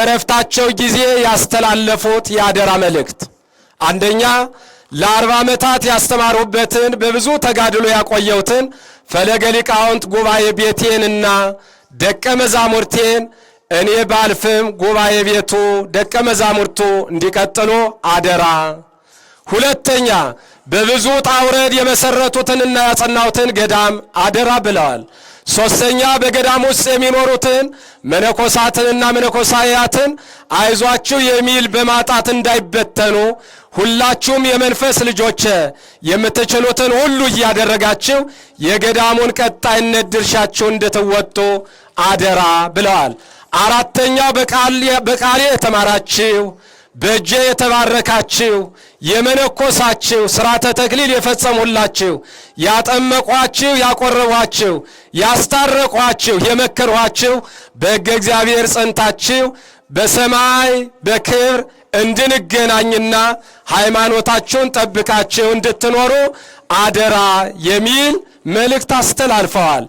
በእረፍታቸው ጊዜ ያስተላለፉት የአደራ መልእክት አንደኛ ለ40 ዓመታት ያስተማሩበትን በብዙ ተጋድሎ ያቆየውትን ፈለገ ሊቃውንት ጉባኤ ቤቴንና ደቀ መዛሙርቴን እኔ ባልፍም ጉባኤ ቤቱ ደቀ መዛሙርቱ እንዲቀጥሉ አደራ። ሁለተኛ በብዙ ጣውረድ የመሰረቱትንና ያጸናውትን ገዳም አደራ ብለዋል። ሶስተኛ በገዳም ውስጥ የሚኖሩትን መነኮሳትንና መነኮሳያትን አይዟችሁ የሚል በማጣት እንዳይበተኑ ሁላችሁም የመንፈስ ልጆች የምትችሉትን ሁሉ እያደረጋችሁ የገዳሙን ቀጣይነት ድርሻችሁ እንድትወጡ አደራ ብለዋል። አራተኛው በቃሌ የተማራችሁ በእጄ የተባረካችሁ የመነኮሳችሁ ሥርዓተ ተክሊል የፈጸሙላችሁ ያጠመቋችሁ ያቆረቧችሁ ያስታረቋችሁ የመከሯችሁ በሕገ እግዚአብሔር ጸንታችሁ በሰማይ በክብር እንድንገናኝና ሃይማኖታችሁን ጠብቃችሁ እንድትኖሩ አደራ የሚል መልእክት አስተላልፈዋል።